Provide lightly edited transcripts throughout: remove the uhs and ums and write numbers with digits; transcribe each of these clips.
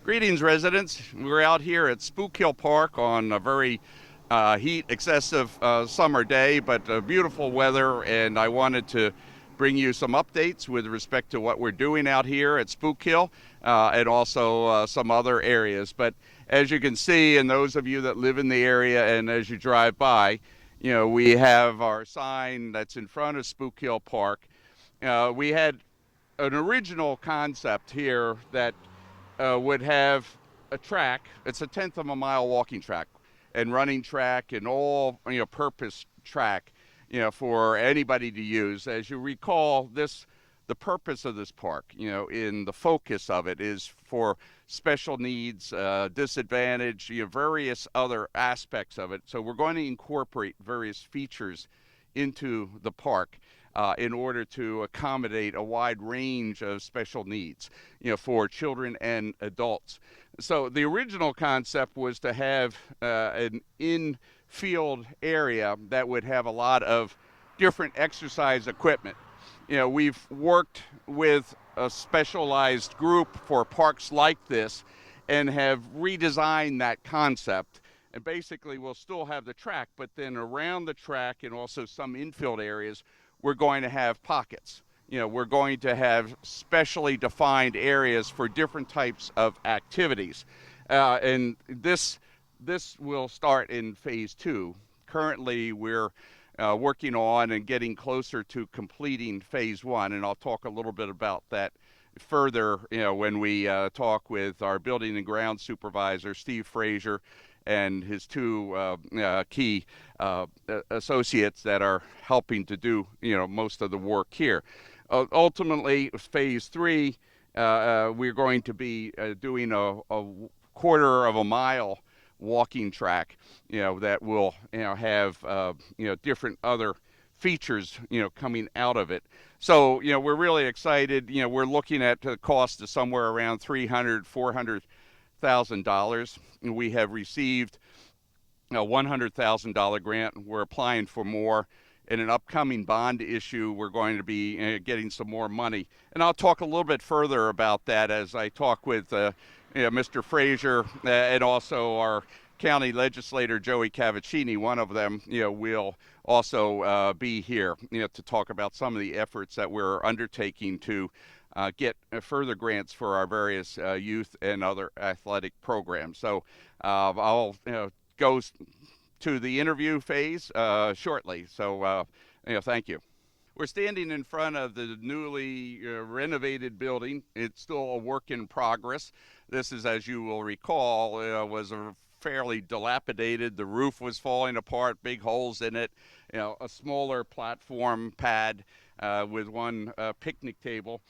Greetings, residents. We're out here at Spook Hill Park on a very heat excessive summer day, but beautiful weather, and I wanted to bring you some updates with respect to what we're doing out here at Spook Hill and also some other areas. But as you can see, and those of you that live in the area and as you drive by, we have our sign that's in front of Spook Hill Park. We had an original concept here that would have a track. It's a tenth of a mile walking track and running track and all purpose track for anybody to use. As you recall, the purpose of this park, in the focus of it, is for special needs, disadvantage, various other aspects of it. So we're going to incorporate various features into the park in order to accommodate a wide range of special needs, for children and adults. So the original concept was to have an in-field area that would have a lot of different exercise equipment. We've worked with a specialized group for parks like this and have redesigned that concept. And basically, we'll still have the track, but then around the track and also some infield areas, we're going to have pockets. We're going to have specially defined areas for different types of activities. And this will start in phase 2. Currently, we're working on and getting closer to completing phase 1, and I'll talk a little bit about that further, when we talk with our building and ground supervisor, Steve Frazier, and his two key associates that are helping to do most of the work here. Ultimately, phase 3, we're going to be doing a quarter of a mile walking track, that will have different other features coming out of it. So we're really excited. We're looking at the cost of somewhere around $300,000-$400,000. We have received a $100,000 grant. We're applying for more. In an upcoming bond issue, we're going to be getting some more money. And I'll talk a little bit further about that as I talk with Mr. Frazier and also our county legislator, Joey Cavaccini. One of them will also be here to talk about some of the efforts that we're undertaking to get further grants for our various youth and other athletic programs. So I'll go to the interview phase shortly. So thank you. We're standing in front of the newly renovated building. It's still a work in progress. This is, as you will recall, was a fairly dilapidated. The roof was falling apart, big holes in it, a smaller platform pad with one picnic table.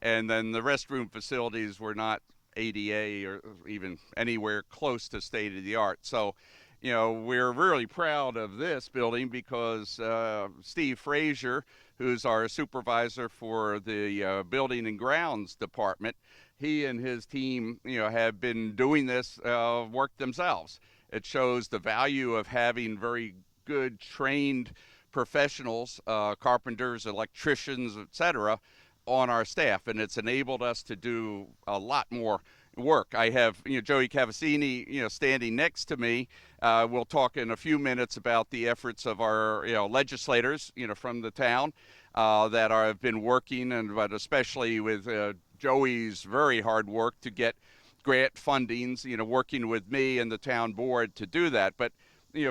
And then the restroom facilities were not ADA or even anywhere close to state of the art. So, we're really proud of this building because Steve Frazier, who's our supervisor for the building and grounds department, he and his team, have been doing this work themselves. It shows the value of having very good trained professionals, carpenters, electricians, etc., on our staff, and it's enabled us to do a lot more work. I have Joey Cavaccini standing next to me. We'll talk in a few minutes about the efforts of our legislators from the town that have been working, but especially with Joey's very hard work to get grant fundings, working with me and the town board to do that. But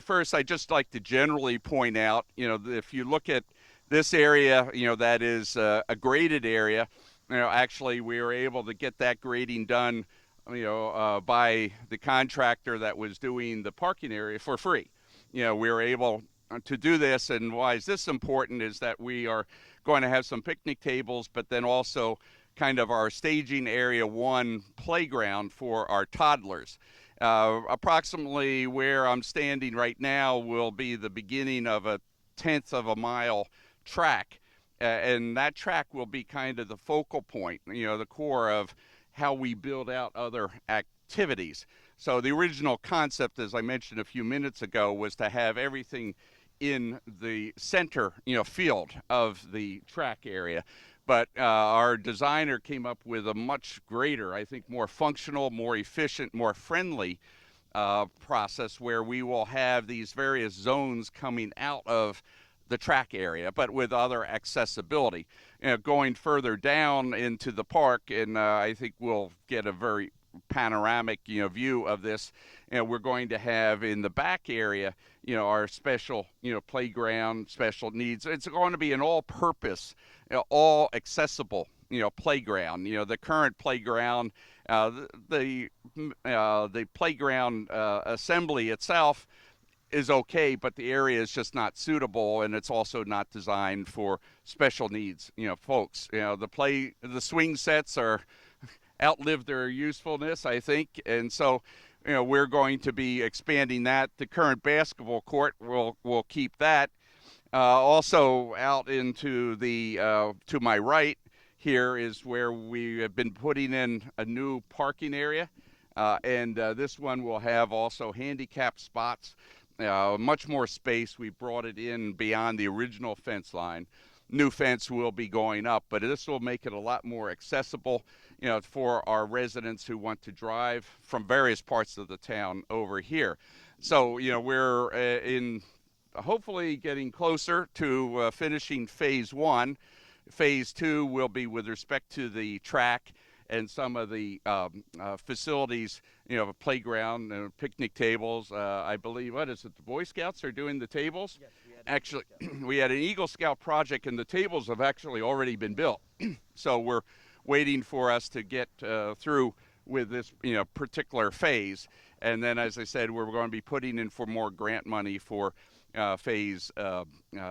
first, I'd just like to generally point out, if you look at this area, that is a graded area. Actually, we were able to get that grading done, by the contractor that was doing the parking area for free. We were able to do this, and why is this important is that we are going to have some picnic tables, but then also kind of our staging area 1 playground for our toddlers. Approximately where I'm standing right now will be the beginning of a tenth of a mile track, and that track will be kind of the focal point, the core of how we build out other activities. So the original concept, as I mentioned a few minutes ago, was to have everything in the center, field of the track area. But our designer came up with a much greater, I think, more functional, more efficient, more friendly process where we will have these various zones coming out of the track area, but with other accessibility. Going further down into the park, and I think we'll get a very panoramic, view of this. We're going to have in the back area, our special, playground, special needs. It's going to be an all-purpose, all accessible, playground. The current playground, the playground assembly itself is okay, but the area is just not suitable, and it's also not designed for special needs, folks. The swing sets are outlived their usefulness, I think, and so we're going to be expanding that. The current basketball court will keep that. Also, out into the to my right here is where we have been putting in a new parking area, and this one will have also handicap spots, much more space. We brought it in beyond the original fence line. New fence will be going up, but this will make it a lot more accessible, for our residents who want to drive from various parts of the town over here. So, we're in hopefully getting closer to finishing phase one. Phase two will be with respect to the track and some of the facilities, a playground, picnic tables. I believe, what is it, the Boy Scouts are doing the tables? Yes, Actually, we had an Eagle Scout project, and the tables have actually already been built. So we're waiting for us to get through with this, particular phase. And then, as I said, we're going to be putting in for more grant money for phase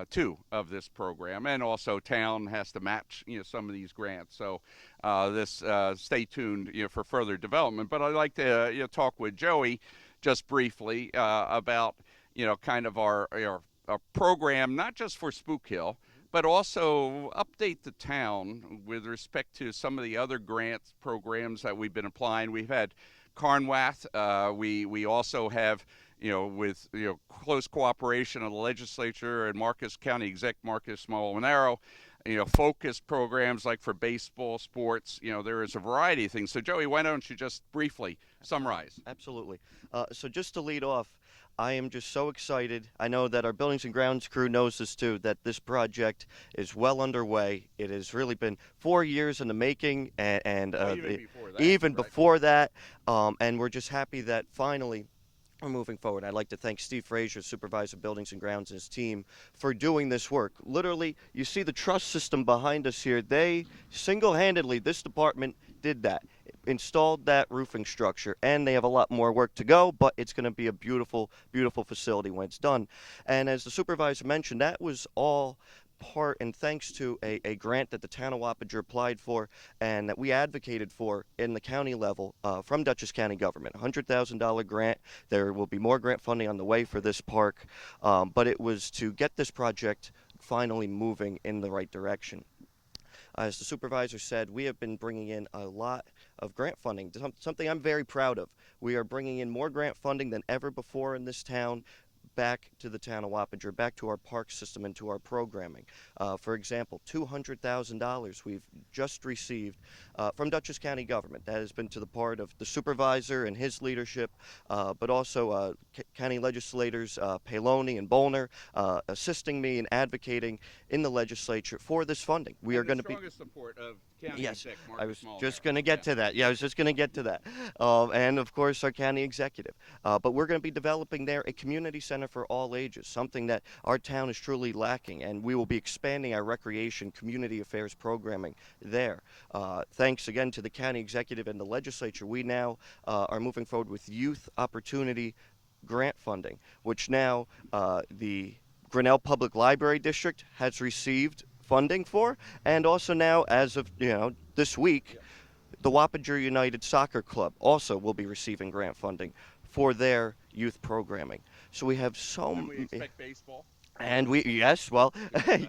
two of this program, and also town has to match some of these grants. So this stay tuned for further development. But I'd like to talk with Joey just briefly about kind of our program, not just for Spook Hill, but also update the town with respect to some of the other grants programs that we've been applying. We've had Carnwath. We also have, with close cooperation of the legislature and Marcus County Exec Marcus Molinaro, focused programs like for baseball, sports. There is a variety of things. So, Joey, why don't you just briefly summarize? Absolutely. So just to lead off, I am just so excited. I know that our Buildings and Grounds crew knows this too, that this project is well underway. It has really been 4 years in the making, and even before that, and we're just happy that finally we're moving forward. I'd like to thank Steve Frazier, Supervisor of Buildings and Grounds, and his team for doing this work. Literally, you see the truss system behind us here. They single-handedly, this department did that, installed that roofing structure, and they have a lot more work to go, but it's going to be a beautiful, beautiful facility when it's done. And as the supervisor mentioned, that was all part and thanks to a grant that the town of Wappinger applied for and that we advocated for in the county level from Dutchess County government. $100,000 grant. There will be more grant funding on the way for this park, but it was to get this project finally moving in the right direction. As the supervisor said, we have been bringing in a lot of grant funding, something I'm very proud of. We are bringing in more grant funding than ever before in this town, back to the town of Wappinger, back to our park system and to our programming. For example, $200,000 we've just received from Dutchess County government. That has been to the part of the supervisor and his leadership, but also county legislators Paloni and Bolner assisting me and advocating in the legislature for this funding. We are going to be strongest support of County Yes, Exec I was Marcus just Molinaro. going to get to that. Yeah, I was just going to get to that. And of course, our county executive. But we're going to be developing there a community center for all ages, something that our town is truly lacking. And we will be expanding our recreation, community affairs programming there. Thanks again to the county executive and the legislature, we now are moving forward with youth opportunity grant funding, which now the Grinnell Public Library District has received funding for, and also now, as of this week, the Wappinger United Soccer Club also will be receiving grant funding for their youth programming. So we have so And we expect baseball. and we yes, well,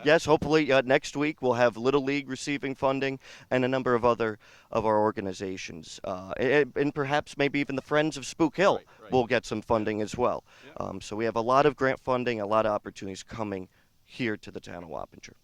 yes. Hopefully next week we'll have Little League receiving funding and a number of other of our organizations, and perhaps maybe even the Friends of Spook Hill Right. will get some funding as well. Yeah. So we have a lot of grant funding, a lot of opportunities coming here to the town of Wappinger.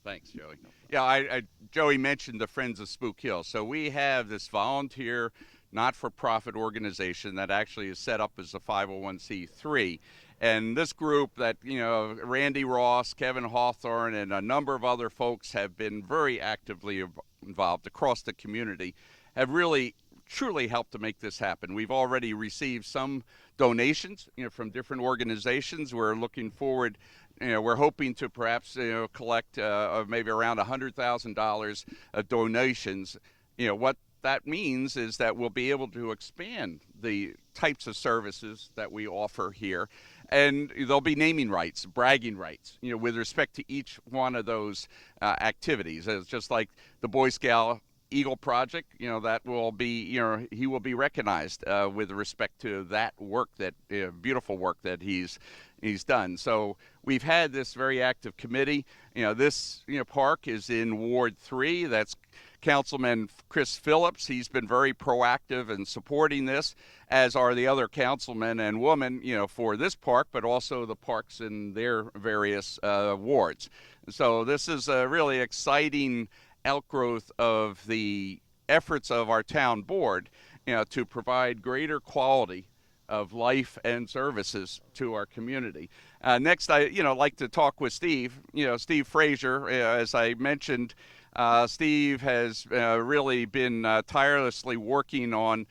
Thanks, Joey. Yeah, Joey mentioned the Friends of Spook Hill. So we have this volunteer, not-for-profit organization that actually is set up as a 501c3. And this group that, Randy Ross, Kevin Hawthorne, and a number of other folks have been very actively involved across the community, have really truly helped to make this happen. We've already received some donations, from different organizations. We're looking forward, we're hoping to perhaps, collect maybe around $100,000 of donations. What that means is that we'll be able to expand the types of services that we offer here, and there'll be naming rights, bragging rights, with respect to each one of those activities. It's just like the Boy Scout Eagle Project, that will be, he will be recognized with respect to that work, that beautiful work that he's done. So we've had this very active committee. This park is in Ward 3. That's Councilman Chris Phillips. He's been very proactive in supporting this, as are the other councilmen and women, for this park, but also the parks in their various wards. So this is a really exciting outgrowth of the efforts of our town board, to provide greater quality of life and services to our community. Next, I like to talk with Steve. Steve Frazier, as I mentioned, Steve has really been tirelessly working on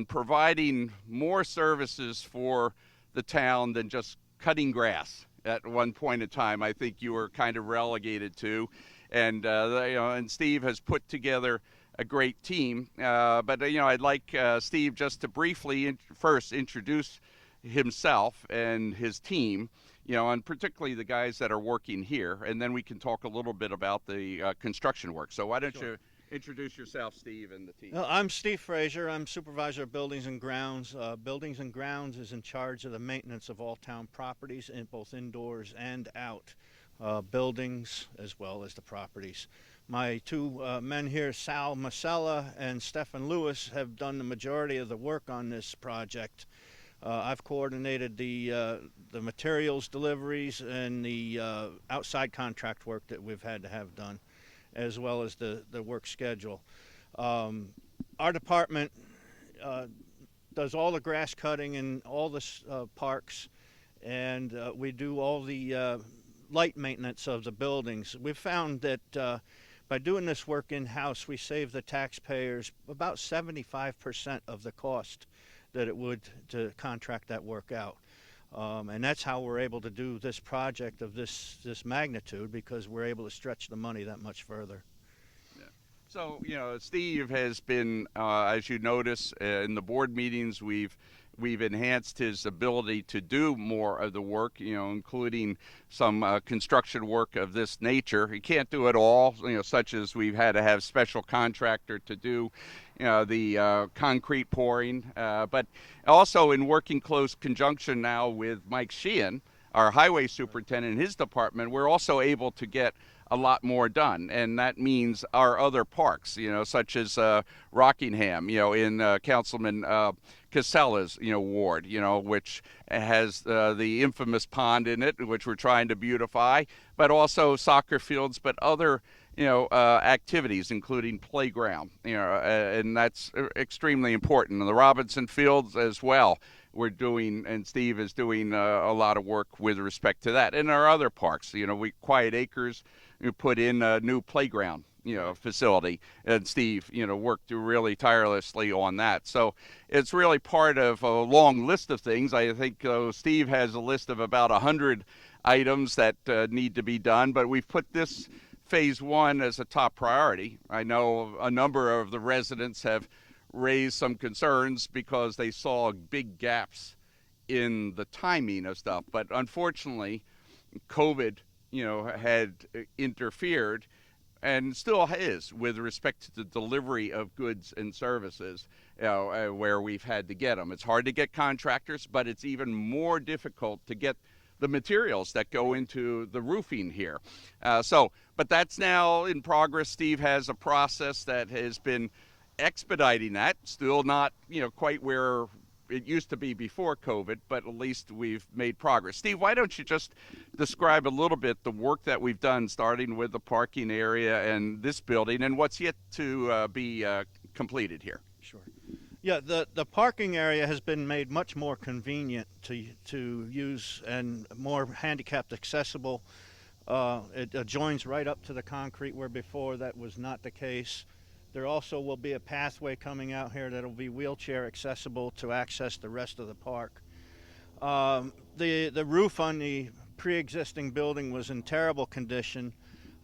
providing more services for the town than just cutting grass. At one point in time, I think you were kind of relegated to, and and Steve has put together a great team. But I'd like Steve just to briefly first introduce himself and his team, and particularly the guys that are working here, and then we can talk a little bit about the construction work. So why don't you introduce yourself, Steve, and the team? Well, I'm Steve Frazier. I'm supervisor of Buildings and Grounds. Buildings and Grounds is in charge of the maintenance of all town properties, in both indoors and out, buildings as well as the properties. My two men here, Sal Masella and Stephen Lewis, have done the majority of the work on this project. I've coordinated the materials deliveries and the outside contract work that we've had to have done, as well as the work schedule. Our department does all the grass cutting in all the parks, and we do all the light maintenance of the buildings. We've found that by doing this work in-house, we save the taxpayers about 75% of the cost that it would to contract that work out. And that's how we're able to do this project of this magnitude, because we're able to stretch the money that much further. Yeah. So, Steve has been, as you notice, in the board meetings, we've enhanced his ability to do more of the work, including some construction work of this nature. He can't do it all, such as we've had to have special contractor to do the concrete pouring, but also in working close conjunction now with Mike Sheehan, our highway superintendent, in his department, we're also able to get a lot more done, and that means our other parks, such as Rockingham, in Councilman Casella's, ward, which has the infamous pond in it, which we're trying to beautify, but also soccer fields, but other activities, including playground, and that's extremely important. And the Robinson Fields as well, we're doing, and Steve is doing a lot of work with respect to that. And our other parks, Quiet Acres, we put in a new playground, facility, and Steve, worked really tirelessly on that. So it's really part of a long list of things. I think Steve has a list of about 100 items that need to be done, but we've put this phase one as a top priority. I know a number of the residents have raised some concerns because they saw big gaps in the timing of stuff, but unfortunately COVID had interfered, and still is, with respect to the delivery of goods and services, where we've had to get them. It's hard to get contractors, but it's even more difficult to get the materials that go into the roofing here. But that's now in progress. Steve has a process that has been expediting that. Still not, quite where it used to be before COVID, but at least we've made progress. Steve, why don't you just describe a little bit the work that we've done, starting with the parking area and this building, and what's yet to be completed here? Sure. Yeah, the parking area has been made much more convenient to use and more handicapped accessible. It adjoins right up to the concrete, where before that was not the case. There also will be a pathway coming out here that will be wheelchair accessible to access the rest of the park. The roof on the pre-existing building was in terrible condition.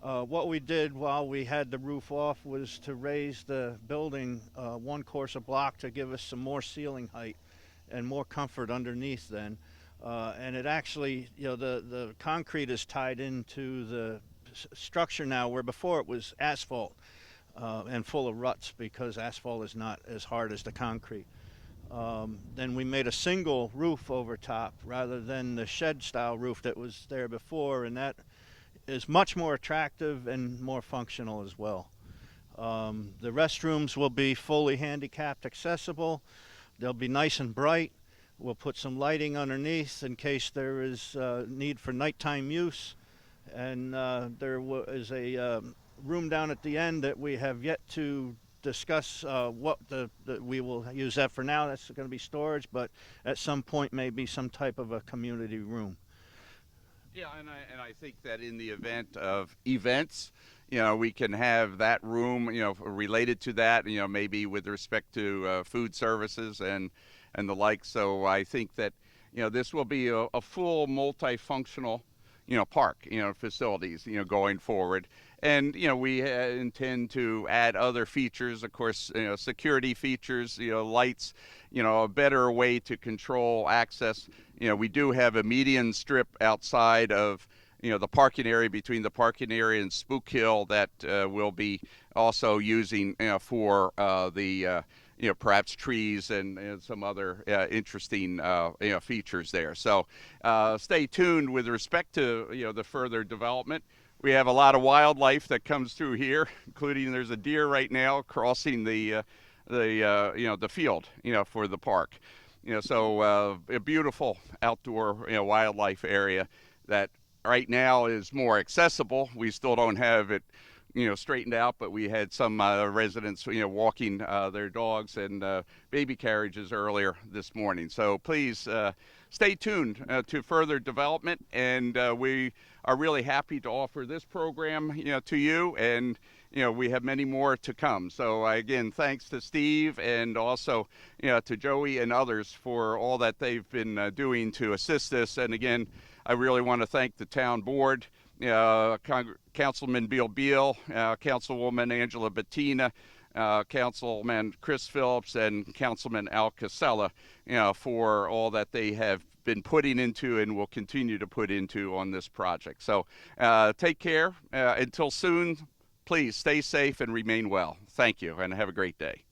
What we did while we had the roof off was to raise the building one course a block to give us some more ceiling height and more comfort underneath then. And it actually, the concrete is tied into the structure now, where before it was asphalt and full of ruts because asphalt is not as hard as the concrete. Then we made a single roof over top rather than the shed style roof that was there before, and that is much more attractive and more functional as well. The restrooms will be fully handicapped accessible. They'll be nice and bright. We'll put some lighting underneath in case there is need for nighttime use. And there is a room down at the end that we have yet to discuss what we will use that for now. That's going to be storage, but at some point maybe some type of a community room. Yeah, and I think that in the event of events, we can have that room, related to that, maybe with respect to food services and the like. So I think that, this will be a full multifunctional, park, facilities, going forward. And, we intend to add other features, of course, security features, lights, a better way to control access. We do have a median strip outside of, the parking area, between the parking area and Spook Hill, that we'll be also using, for the perhaps trees and some other interesting features there. So stay tuned with respect to the further development. We have a lot of wildlife that comes through here, including there's a deer right now crossing the field for the park. So a beautiful outdoor wildlife area that right now is more accessible. We still don't have it straightened out, but we had some residents, walking their dogs and baby carriages earlier this morning. So please stay tuned to further development, and we are really happy to offer this program, to you, and we have many more to come. So again, thanks to Steve and also to Joey and others for all that they've been doing to assist us. And again, I really want to thank the town board, Councilman Bill Beal, Councilwoman Angela Bettina, Councilman Chris Phillips, and Councilman Al Casella, for all that they have been putting into and will continue to put into on this project. So take care. Until soon, please stay safe and remain well. Thank you, and have a great day.